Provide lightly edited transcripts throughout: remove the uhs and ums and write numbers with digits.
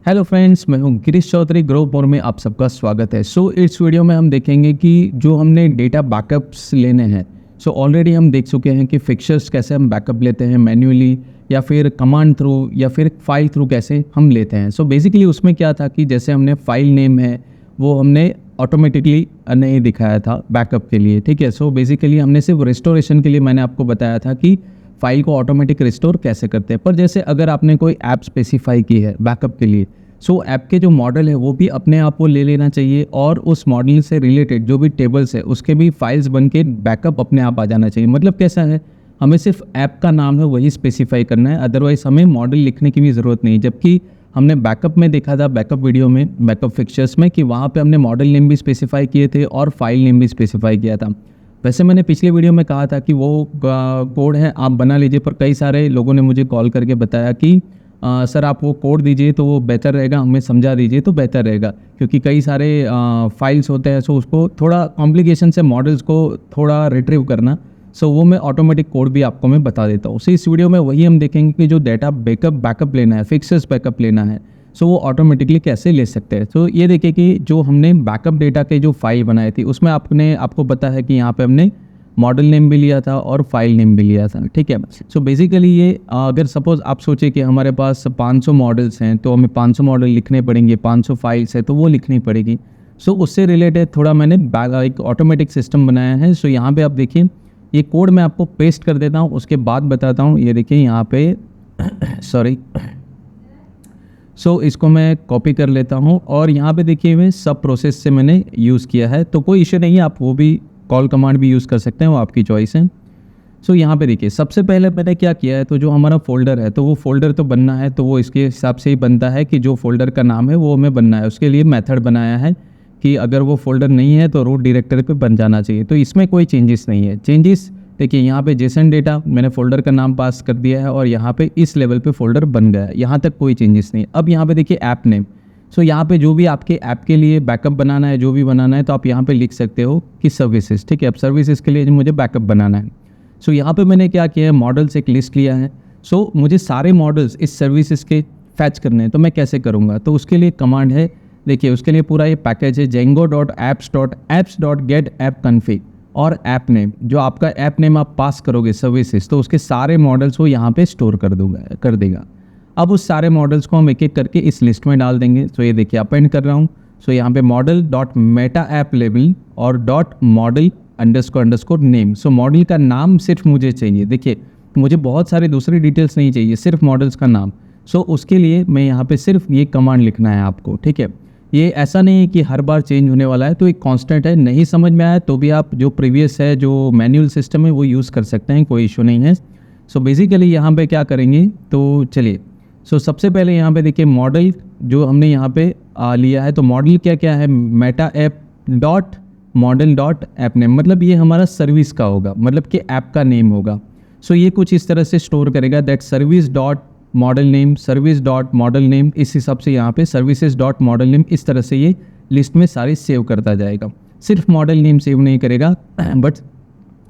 Hello friends, मैं हूं Girish Chaudhary. Grow more में आप सबका स्वागत है। इस वीडियो में हम देखेंगे कि जो हमने डेटा बैकअप्स लेने हैं, ऑलरेडी हम देख चुके हैं कि फिक्चर्स कैसे हम बैकअप लेते हैं मैन्युअली या फिर कमांड थ्रू या फिर फाइल थ्रू कैसे हम लेते हैं। बेसिकली उसमें क्या था कि जैसे हमने फाइल नेम है वो हमने ऑटोमेटिकली नहीं दिखाया था बैकअप के लिए, ठीक है। बेसिकली हमने सिर्फ रिस्टोरेशन के लिए मैंने आपको बताया था कि फाइल को ऑटोमेटिक रिस्टोर कैसे करते हैं। पर जैसे अगर आपने कोई ऐप स्पेसिफाई की है बैकअप के लिए, ऐप के जो मॉडल है वो भी अपने आप को ले लेना चाहिए और उस मॉडल से रिलेटेड जो भी टेबल्स है उसके भी फाइल्स बन के बैकअप अपने आप आ जाना चाहिए। मतलब कैसा है, हमें सिर्फ ऐप का नाम है वही स्पेसिफाई करना है, अदरवाइज हमें मॉडल लिखने की भी ज़रूरत नहीं। जबकि हमने बैकअप में देखा था, बैकअप वीडियो में, बैकअप फिक्चर्स में, कि वहाँ पे हमने मॉडल नेम भी स्पेसिफाई किए थे और फाइल नेम भी स्पेसिफाई किया था। वैसे मैंने पिछले वीडियो में कहा था कि वो कोड है आप बना लीजिए, पर कई सारे लोगों ने मुझे कॉल करके बताया कि सर आप वो कोड दीजिए तो वो बेहतर रहेगा, हमें समझा दीजिए तो बेहतर रहेगा, क्योंकि कई सारे फाइल्स होते हैं। उसको थोड़ा कॉम्प्लिकेशन से मॉडल्स को थोड़ा रिट्रीव करना, वो मैं ऑटोमेटिक कोड भी आपको मैं बता देता हूँ। इस वीडियो में वही हम देखेंगे कि जो डेटा बैकअप लेना है, फिक्सेस बैकअप लेना है, वो ऑटोमेटिकली कैसे ले सकते हैं। ये देखिए कि जो हमने बैकअप डेटा के जो फाइल बनाई थी उसमें आपको पता है कि यहाँ पे हमने मॉडल नेम भी लिया था और फाइल नेम भी लिया था, ठीक है। बेसिकली ये अगर सपोज आप सोचे कि हमारे पास 500 मॉडल्स हैं तो हमें 500 मॉडल लिखने पड़ेंगे, 500 फाइल्स है तो वो लिखनी पड़ेगी। उससे रिलेटेड थोड़ा मैंने एक ऑटोमेटिक सिस्टम बनाया है। यहाँ पे आप देखिए, ये कोड मैं आपको पेस्ट कर देता हूँ, उसके बाद बताता हूँ। ये देखिए यहाँ पे सॉरी, इसको मैं कॉपी कर लेता हूँ और यहाँ पे देखिए मैं सब प्रोसेस से मैंने यूज़ किया है, तो कोई इशू नहीं है, आप वो भी कॉल कमांड भी यूज़ कर सकते हैं, वो आपकी चॉइस है। यहाँ पे देखिए सबसे पहले मैंने क्या किया है, तो जो हमारा फोल्डर है तो वो फोल्डर तो बनना है, तो वो इसके हिसाब से ही बनता है कि जो फोल्डर का नाम है वो हमें बनना है। उसके लिए मेथड बनाया है कि अगर वो फोल्डर नहीं है तो रूट डायरेक्टरी पे बन जाना चाहिए, तो इसमें कोई चेंजेस नहीं है। चेंजेस देखिए यहाँ पे जेसन डेटा मैंने फोल्डर का नाम पास कर दिया है और यहाँ पे इस लेवल पे फोल्डर बन गया है, यहाँ तक कोई चेंजेस नहीं। अब यहाँ पे देखिए ऐप नेम, यहाँ पे जो भी आपके ऐप के लिए बैकअप बनाना है, जो भी बनाना है, तो आप यहाँ पे लिख सकते हो कि सर्विसेज, ठीक है। अब सर्विसेज के लिए मुझे बैकअप बनाना है। यहाँ पे मैंने क्या किया है, मॉडल्स एक लिस्ट लिया है। मुझे सारे मॉडल्स इस सर्विसेज के फैच करने हैं, तो मैं कैसे करूँगा, तो उसके लिए कमांड है, देखिए उसके लिए पूरा ये पैकेज है django.apps.get-app-config और ऐप नेम। जो आपका ऐप नेम आप पास करोगे सर्विसेज, तो उसके सारे मॉडल्स वो यहाँ पे स्टोर कर देगा। अब उस सारे मॉडल्स को हम एक एक करके इस लिस्ट में डाल देंगे। ये देखिए अपेंड कर रहा हूँ। यहाँ पे model dot meta app label और dot model underscore name. Model का नाम सिर्फ मुझे चाहिए, देखिए मुझे बहुत सारे दूसरी डिटेल्स नहीं चाहिए, सिर्फ मॉडल्स का नाम। उसके लिए मैं यहाँ पे सिर्फ ये कमांड लिखना है आपको, ठीक है। ये ऐसा नहीं है कि हर बार चेंज होने वाला है, तो एक कांस्टेंट है। नहीं समझ में आया तो भी आप जो प्रीवियस है, जो मैनुअल सिस्टम है, वो यूज़ कर सकते हैं, कोई इशू नहीं है। बेसिकली यहाँ पे क्या करेंगे, तो चलिए सबसे पहले यहाँ पे देखिए मॉडल जो हमने यहाँ पे लिया है, तो मॉडल क्या क्या है, Meta app dot model dot app name, मतलब ये हमारा सर्विस का होगा, मतलब कि ऐप का नेम होगा। ये कुछ इस तरह से स्टोर करेगा, that service dot model name, service dot model name, इस हिसाब से यहाँ पे सर्विसेज डॉट मॉडल नेम, इस तरह से ये लिस्ट में सारी सेव करता जाएगा। सिर्फ मॉडल नेम सेव नहीं करेगा बट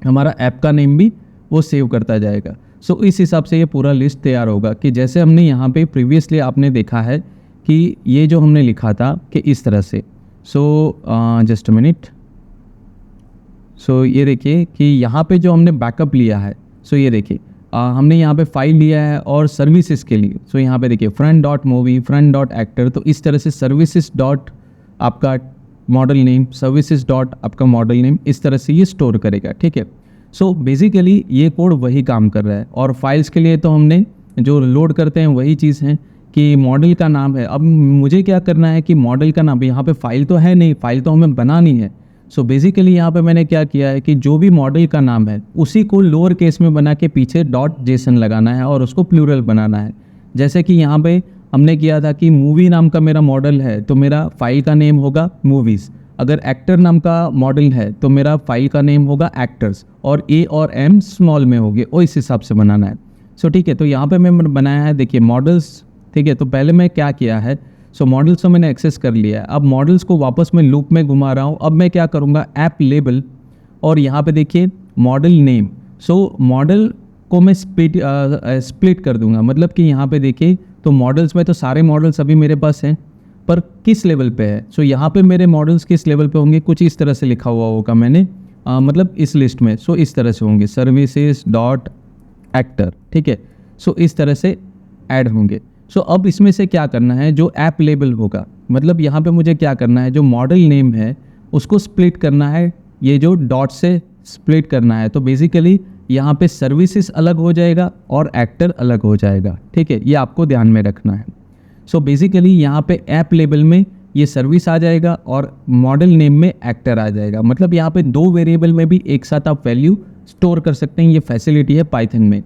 हमारा ऐप का नेम भी वो सेव करता जाएगा। इस हिसाब से ये पूरा लिस्ट तैयार होगा कि जैसे हमने यहाँ पे प्रीवियसली आपने देखा है कि ये जो हमने लिखा था कि इस तरह से। Just a minute. ये देखिए कि यहाँ पे जो हमने बैकअप लिया है, ये देखिए हमने यहाँ पे फाइल लिया है और सर्विसेज के लिए। यहाँ पे देखिए front dot movie, front dot actor, तो इस तरह से सर्विसेज डॉट आपका मॉडल नेम, सर्विसेज डॉट आपका मॉडल नेम, इस तरह से ये स्टोर करेगा, ठीक है। बेसिकली ये कोड वही काम कर रहा है। और फाइल्स के लिए तो हमने जो लोड करते हैं वही चीज़ है कि मॉडल का नाम है। अब मुझे क्या करना है कि मॉडल का नाम, यहाँ पे फाइल तो है नहीं, फाइल तो हमें बनानी है। बेसिकली यहाँ पे मैंने क्या किया है कि जो भी मॉडल का नाम है उसी को लोअर केस में बना के पीछे डॉट जेसन लगाना है और उसको प्लूरल बनाना है। जैसे कि यहाँ पे हमने किया था कि मूवी नाम का मेरा मॉडल है तो मेरा फाइल का नेम होगा मूवीज़। अगर एक्टर नाम का मॉडल है तो मेरा फाइल का नेम होगा एक्टर्स, और ए और एम स्मॉल में होंगे, और इस हिसाब से बनाना है। ठीक है, तो यहाँ पे मैं बनाया है, देखिए मॉडल्स, ठीक है। तो पहले मैं क्या किया है, मॉडल्स को मैंने एक्सेस कर लिया है। अब मॉडल्स को वापस मैं लूप में घुमा रहा हूँ। अब मैं क्या करूँगा, ऐप लेबल और यहाँ पे देखिए मॉडल नेम। मॉडल को मैं स्प्लिट कर दूंगा, मतलब कि यहाँ पे देखिए तो मॉडल्स में तो सारे मॉडल्स अभी मेरे पास हैं, पर किस लेवल पे है? सो यहाँ पे मेरे मॉडल्स किस लेवल पे होंगे, कुछ इस तरह से लिखा हुआ होगा मैंने, मतलब इस लिस्ट में। सो इस तरह से होंगे सर्विसेज डॉट एक्टर, ठीक है। सो इस तरह से ऐड होंगे। सो अब इसमें से क्या करना है, जो ऐप लेबल होगा, मतलब यहाँ पे मुझे क्या करना है, जो मॉडल नेम है उसको स्प्लिट करना है, ये जो डॉट से स्प्लिट करना है। तो बेसिकली यहाँ पे सर्विसेज अलग हो जाएगा और एक्टर अलग हो जाएगा, ठीक है, ये आपको ध्यान में रखना है। सो बेसिकली यहाँ पे ऐप लेबल में ये सर्विस आ जाएगा और मॉडल नेम में एक्टर आ जाएगा। मतलब यहाँ पे दो वेरिएबल में भी एक साथ आप वैल्यू स्टोर कर सकते हैं, ये फैसिलिटी है पाइथन में।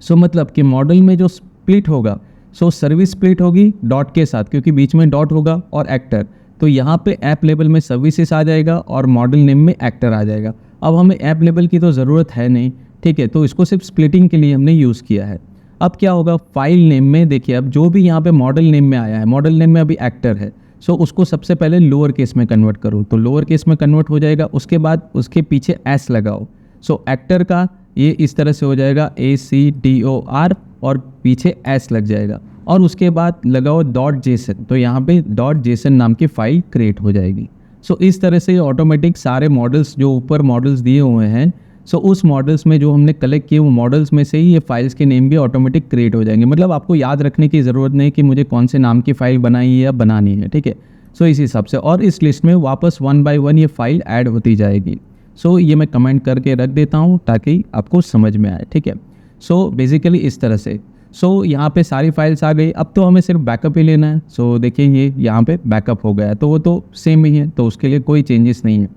सो मतलब कि मॉडल में जो स्प्लिट होगा, सो सर्विस स्प्लिट होगी डॉट के साथ, क्योंकि बीच में डॉट होगा और एक्टर। तो यहाँ पे ऐप लेबल में सर्विसेज आ जाएगा और मॉडल नेम में एक्टर आ जाएगा। अब हमें ऐप लेबल की तो ज़रूरत है नहीं, ठीक है, तो इसको सिर्फ स्प्लिटिंग के लिए हमने यूज़ किया है। अब क्या होगा, फाइल नेम में देखिए, अब जो भी यहाँ पे मॉडल नेम में आया है, मॉडल नेम में अभी एक्टर है, सो उसको सबसे पहले लोअर केस में कन्वर्ट करो, तो लोअर केस में कन्वर्ट हो जाएगा। उसके बाद उसके पीछे एस लगाओ, सो एक्टर का ये इस तरह से हो जाएगा ACTOR और पीछे एस लग जाएगा, और उसके बाद लगाओ डॉट जेसन, तो यहाँ पे डॉट जेसन नाम की फाइल क्रिएट हो जाएगी। सो इस तरह से ऑटोमेटिक सारे मॉडल्स जो ऊपर मॉडल्स दिए हुए हैं, सो उस मॉडल्स में जो हमने कलेक्ट किए वो मॉडल्स में से ही ये फाइल्स के नेम भी ऑटोमेटिक क्रिएट हो जाएंगे। मतलब आपको याद रखने की ज़रूरत नहीं कि मुझे कौन से नाम की फ़ाइल बनाई है या बनानी है, ठीक है। सो इस हिसाब से, और इस लिस्ट में वापस 1 बाय 1 ये फाइल ऐड होती जाएगी। सो ये मैं कमेंट करके रख देता हूँ ताकि आपको समझ में आए, ठीक है। सो बेसिकली इस तरह से, सो यहाँ पे सारी फाइल्स आ गई। अब तो हमें सिर्फ बैकअप ही लेना है। सो देखिए ये यहाँ पे बैकअप हो गया है, तो वो तो सेम ही है, तो उसके लिए कोई चेंजेस नहीं है।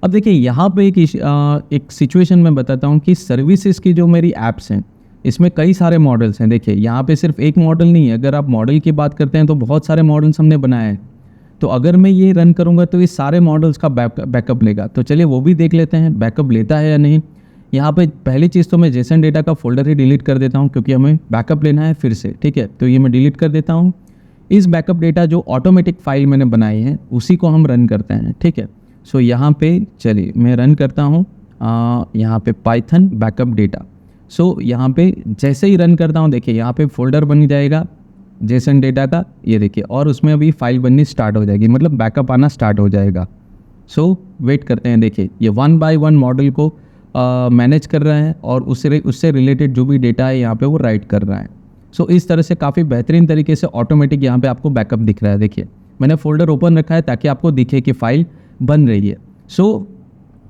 अब देखिए यहाँ पे एक सिचुएशन मैं बताता हूँ कि सर्विसेज की जो मेरी ऐप्स हैं, इसमें कई सारे मॉडल्स हैं। देखिए यहाँ पे सिर्फ एक मॉडल नहीं है, अगर आप मॉडल की बात करते हैं तो बहुत सारे मॉडल्स हमने बनाए हैं। तो अगर मैं ये रन करूँगा तो ये सारे मॉडल्स का बैकअप लेगा। तो चलिए वो भी देख लेते हैं बैकअप लेता है या नहीं। यहाँ पे पहली चीज़ तो मैं जेसन डेटा का फोल्डर ही डिलीट कर देता हूँ, क्योंकि हमें बैकअप लेना है फिर से, ठीक है। तो ये मैं डिलीट कर देता हूँ। इस बैकअप डेटा जो ऑटोमेटिक फाइल मैंने बनाई है उसी को हम रन करते हैं, ठीक है। सो यहाँ पे चलिए मैं रन करता हूँ, यहाँ पे पाइथन बैकअप डेटा। सो यहाँ पे जैसे ही रन करता हूँ, देखिए यहाँ पे फोल्डर बन जाएगा जेसन डेटा का, ये देखिए, और उसमें अभी फाइल बननी स्टार्ट हो जाएगी, मतलब बैकअप आना स्टार्ट हो जाएगा। सो वेट करते हैं। देखिए ये 1 बाय 1 मॉडल को मैनेज कर रहा है और उससे रिलेटेड जो भी डेटा है यहाँ पे वो राइट कर रहा है। सो इस तरह से काफ़ी बेहतरीन तरीके से ऑटोमेटिक यहाँ पे आपको बैकअप दिख रहा है। देखिए मैंने फोल्डर ओपन रखा है ताकि आपको दिखे कि फाइल बन रही है। सो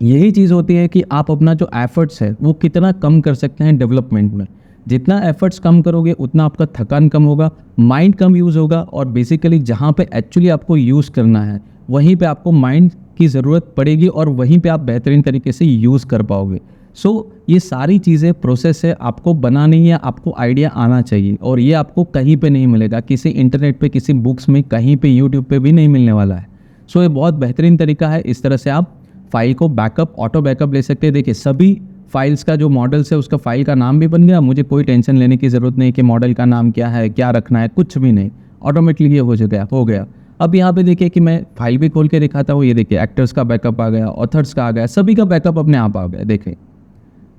यही चीज़ होती है कि आप अपना जो एफर्ट्स है वो कितना कम कर सकते हैं डेवलपमेंट में। जितना एफर्ट्स कम करोगे उतना आपका थकान कम होगा, माइंड कम यूज़ होगा, और बेसिकली जहाँ पे एक्चुअली आपको यूज़ करना है वहीं पे आपको माइंड की ज़रूरत पड़ेगी और वहीं पे आप बेहतरीन तरीके से यूज़ कर पाओगे। सो ये सारी चीज़ें प्रोसेस है, आपको बनानी है, आपको आइडिया आना चाहिए, और ये आपको कहीं पे नहीं मिलेगा, किसी इंटरनेट पे, किसी बुक्स में, कहीं पे यूट्यूब पे भी नहीं मिलने वाला है। सो ये बहुत बेहतरीन तरीका है। इस तरह से आप फाइल को बैकअप, ऑटो बैकअप ले सकते हैं। देखिए सभी फाइल्स का जो मॉडल्स है उसका फाइल का नाम भी बन गया, मुझे कोई टेंशन लेने की ज़रूरत नहीं कि मॉडल का नाम क्या है, क्या रखना है, कुछ भी नहीं, ऑटोमेटिकली ये हो गया। अब यहाँ पे देखिए कि मैं फाइल भी खोल के दिखाता हूँ, ये देखिए एक्टर्स का बैकअप आ गया, ऑथर्स का आ गया, सभी का बैकअप अपने आप आ गया, देखें।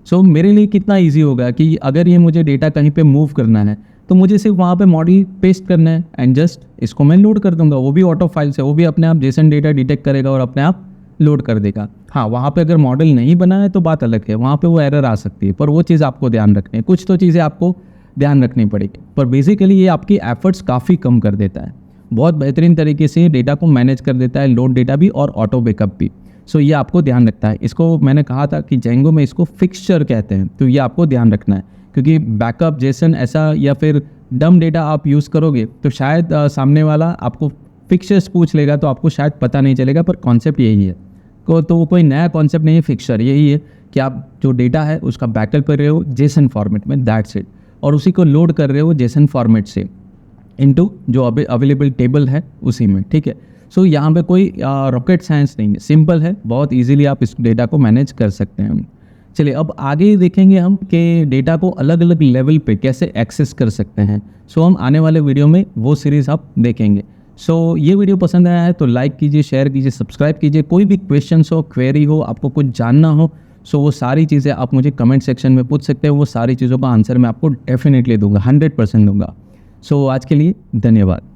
सो मेरे लिए कितना ईजी होगा कि अगर ये मुझे डेटा कहीं पे मूव करना है तो मुझे सिर्फ वहाँ पे मॉडल पेस्ट करना है एंड जस्ट इसको मैं लोड कर दूंगा। वो भी ऑटो फाइल से, वो भी अपने आप जेसन डेटा डिटेक्ट करेगा और अपने आप लोड कर देगा। हाँ, वहाँ पे अगर मॉडल नहीं बना है तो बात अलग है, वहाँ पे वो एरर आ सकती है, पर वो चीज़ आपको ध्यान रखनी है। कुछ तो चीज़ें आपको ध्यान रखनी पड़ेगी, पर बेसिकली ये आपकी एफर्ट्स काफ़ी कम कर देता है, बहुत बेहतरीन तरीके से डेटा को मैनेज कर देता है, लोड डेटा भी और ऑटो बैकअप भी। सो ये आपको ध्यान रखता है। इसको मैंने कहा था कि जेंगो में इसको फिक्सचर कहते हैं, तो ये आपको ध्यान रखना है, क्योंकि बैकअप जेसन ऐसा या फिर डम डेटा आप यूज़ करोगे तो शायद सामने वाला आपको फिक्सचर्स पूछ लेगा, तो आपको शायद पता नहीं चलेगा, पर कॉन्सेप्ट यही है। तो वो कोई नया कॉन्सेप्ट नहीं है, फिक्सचर यही है कि आप जो डेटा है उसका बैकअप कर रहे हो जेसन फॉर्मेट में, दैट्स इट, और उसी को लोड कर रहे हो जेसन फॉर्मेट से इनटू जो अवेलेबल टेबल है उसी में, ठीक है। सो यहाँ पे कोई रॉकेट साइंस नहीं है, सिंपल है, बहुत इजीली आप इस डेटा को मैनेज कर सकते हैं। चलिए अब आगे देखेंगे हम कि डेटा को अलग अलग लेवल पे कैसे एक्सेस कर सकते हैं। सो हम आने वाले वीडियो में वो सीरीज़ आप देखेंगे। सो ये वीडियो पसंद आया है तो लाइक कीजिए, शेयर कीजिए, सब्सक्राइब कीजिए। कोई भी क्वेश्चंस हो, क्वेरी हो, आपको कुछ जानना हो, सो वो सारी चीज़ें आप मुझे कमेंट सेक्शन में पूछ सकते हैं। वो सारी चीज़ों का आंसर मैं आपको डेफिनेटली दूंगा, 100% दूंगा। सो आज के लिए धन्यवाद।